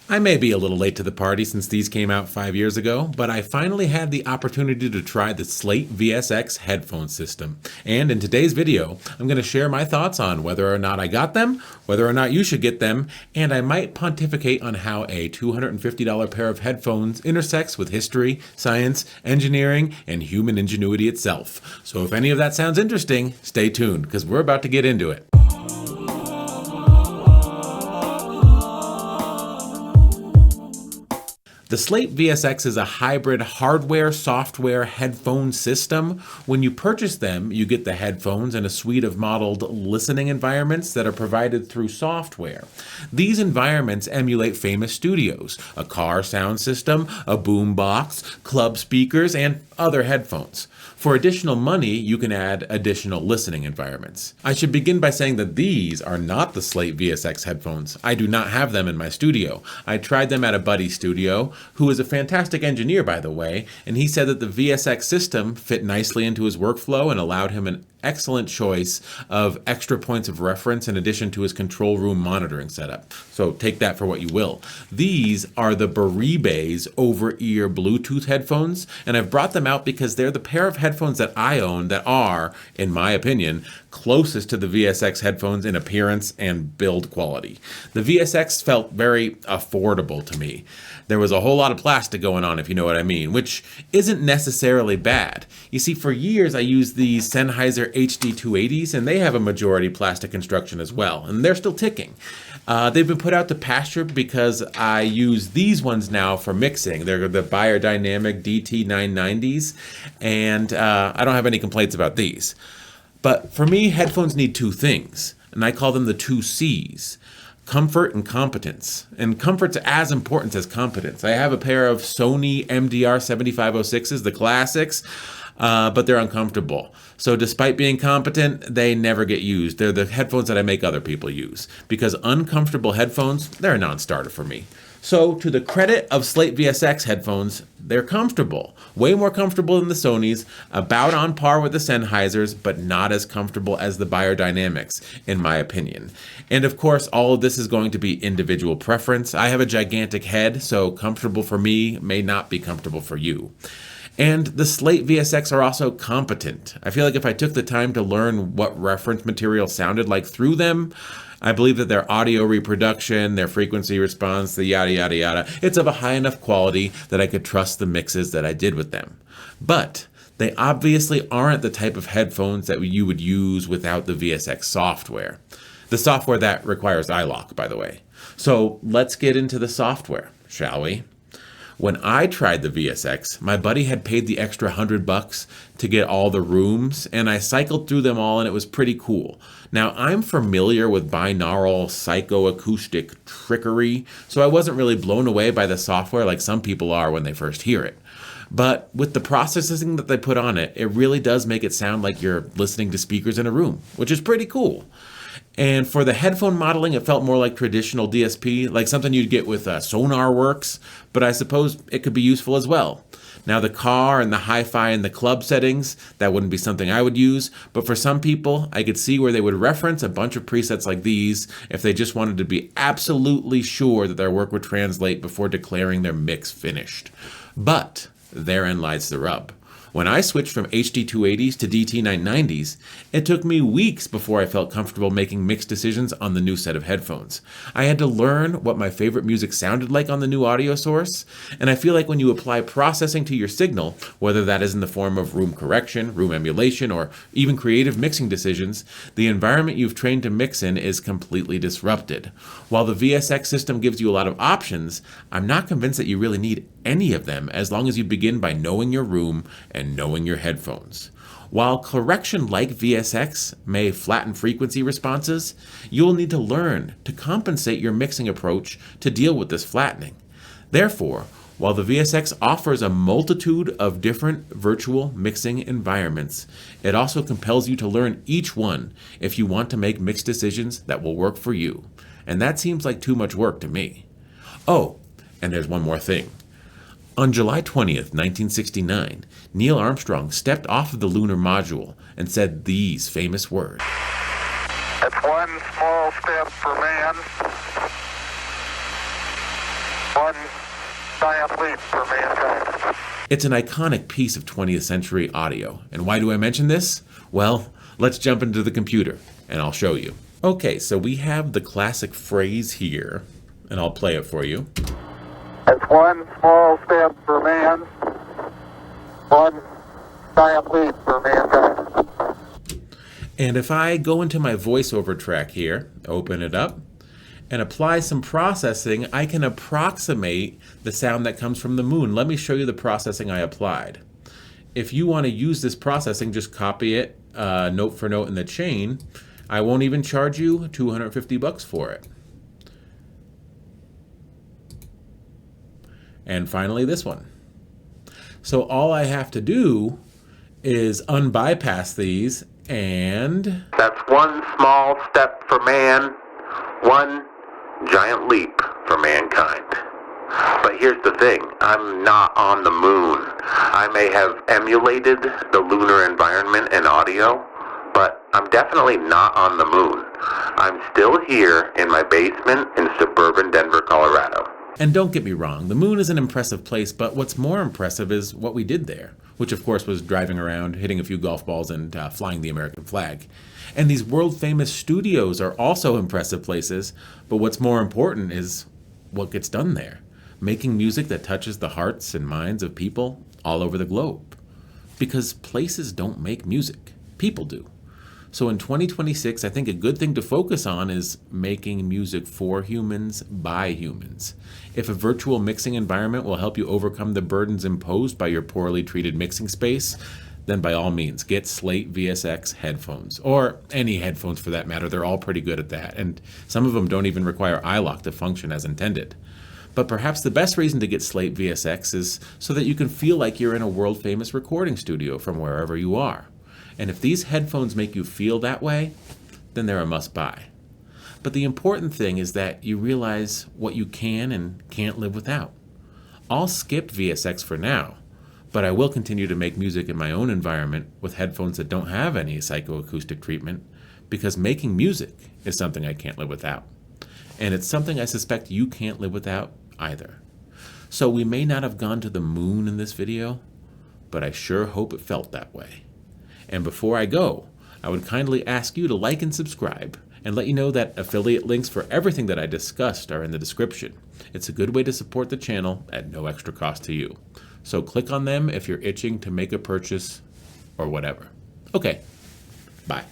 I may be a little late to the party since these came out 5 years ago, but I finally had the opportunity to try the Slate VSX headphone system. And in today's video, I'm going to share my thoughts on whether or not I got them, whether or not you should get them, and I might pontificate on how a $250 pair of headphones intersects with history, science, engineering, and human ingenuity itself. So if any of that sounds interesting, stay tuned, because we're about to get into it. The Slate VSX is a hybrid hardware-software headphone system. When you purchase them, you get the headphones and a suite of modeled listening environments that are provided through software. These environments emulate famous studios, a car sound system, a boom box, club speakers, and other headphones. For additional money, you can add additional listening environments. I should begin by saying that these are not the Slate VSX headphones. I do not have them in my studio. I tried them at a buddy's studio, who is a fantastic engineer, by the way, and he said that the VSX system fit nicely into his workflow and allowed him an excellent choice of extra points of reference in addition to his control room monitoring setup. So take that for what you will. These are the Baribe's over-ear Bluetooth headphones, and I've brought them out because they're the pair of headphones that I own that are, in my opinion, closest to the VSX headphones in appearance and build quality. The VSX felt very affordable to me. There was a whole lot of plastic going on, if you know what I mean, which isn't necessarily bad. You see, for years I used these Sennheiser HD280s, and they have a majority plastic construction as well, and they're still ticking. They've been put out to pasture because I use these ones now for mixing. They're the Beyerdynamic DT990s, and I don't have any complaints about these. But for me, headphones need two things, and I call them the two C's. Comfort and competence. And comfort's as important as competence. I have a pair of Sony MDR 7506s, the classics, but they're uncomfortable. So despite being competent, they never get used. They're the headphones that I make other people use. Because uncomfortable headphones, they're a non-starter for me. So to the credit of Slate VSX headphones, they're comfortable. Way more comfortable than the Sonys, about on par with the Sennheisers, but not as comfortable as the Beyerdynamics, in my opinion. And of course, all of this is going to be individual preference. I have a gigantic head, so comfortable for me may not be comfortable for you. And the Slate VSX are also competent. I feel like if I took the time to learn what reference material sounded like through them, I believe that their audio reproduction, their frequency response, the yada yada yada, it's of a high enough quality that I could trust the mixes that I did with them. But they obviously aren't the type of headphones that you would use without the VSX software. The software that requires iLok, by the way. So let's get into the software, shall we? When I tried the VSX, my buddy had paid the extra $100 to get all the rooms, and I cycled through them all, and it was pretty cool. Now, I'm familiar with binaural psychoacoustic trickery, so I wasn't really blown away by the software like some people are when they first hear it. But with the processing that they put on it, it really does make it sound like you're listening to speakers in a room, which is pretty cool. And for the headphone modeling, it felt more like traditional DSP, like something you'd get with SonarWorks, but I suppose it could be useful as well. Now, the car and the hi-fi and the club settings, that wouldn't be something I would use, but for some people, I could see where they would reference a bunch of presets like these if they just wanted to be absolutely sure that their work would translate before declaring their mix finished. But therein lies the rub. When I switched from HD280s to DT990s, it took me weeks before I felt comfortable making mixed decisions on the new set of headphones. I had to learn what my favorite music sounded like on the new audio source, and I feel like when you apply processing to your signal, whether that is in the form of room correction, room emulation, or even creative mixing decisions, the environment you've trained to mix in is completely disrupted. While the VSX system gives you a lot of options, I'm not convinced that you really need any of them as long as you begin by knowing your room and knowing your headphones. While correction like VSX may flatten frequency responses, you'll need to learn to compensate your mixing approach to deal with this flattening. Therefore, while the VSX offers a multitude of different virtual mixing environments, it also compels you to learn each one if you want to make mix decisions that will work for you. And that seems like too much work to me. Oh, and there's one more thing. On July 20th, 1969, Neil Armstrong stepped off of the lunar module and said these famous words. It's one small step for man, One giant leap for mankind. It's an iconic piece of 20th century audio. And why do I mention this? Well, let's jump into the computer and I'll show you. Okay, so we have the classic phrase here, and I'll play it for you. It's one small step for man, one giant leap for mankind. And if I go into my voiceover track here, open it up, and apply some processing, I can approximate the sound that comes from the moon. Let me show you the processing I applied. If you want to use this processing, just copy it note for note in the chain. I won't even charge you $250 for it. And finally, this one. So all I have to do is unbypass these, and that's one small step for man, one giant leap for mankind. But here's the thing, I'm not on the moon. I may have emulated the lunar environment and audio, but I'm definitely not on the moon. I'm still here in my basement in suburban Denver, Colorado. And don't get me wrong, the moon is an impressive place, but what's more impressive is what we did there, which of course was driving around, hitting a few golf balls, and flying the American flag. And these world-famous studios are also impressive places, but what's more important is what gets done there, making music that touches the hearts and minds of people all over the globe. Because places don't make music, people do. So in 2026, I think a good thing to focus on is making music for humans, by humans. If a virtual mixing environment will help you overcome the burdens imposed by your poorly treated mixing space, then by all means, get Slate VSX headphones, or any headphones for that matter. They're all pretty good at that, and some of them don't even require iLok to function as intended. But perhaps the best reason to get Slate VSX is so that you can feel like you're in a world-famous recording studio from wherever you are. And if these headphones make you feel that way, then they're a must-buy. But the important thing is that you realize what you can and can't live without. I'll skip VSX for now, but I will continue to make music in my own environment with headphones that don't have any psychoacoustic treatment, because making music is something I can't live without. And it's something I suspect you can't live without either. So we may not have gone to the moon in this video, but I sure hope it felt that way. And before I go, I would kindly ask you to like and subscribe, and let you know that affiliate links for everything that I discussed are in the description. It's a good way to support the channel at no extra cost to you. So click on them if you're itching to make a purchase or whatever. Okay, bye.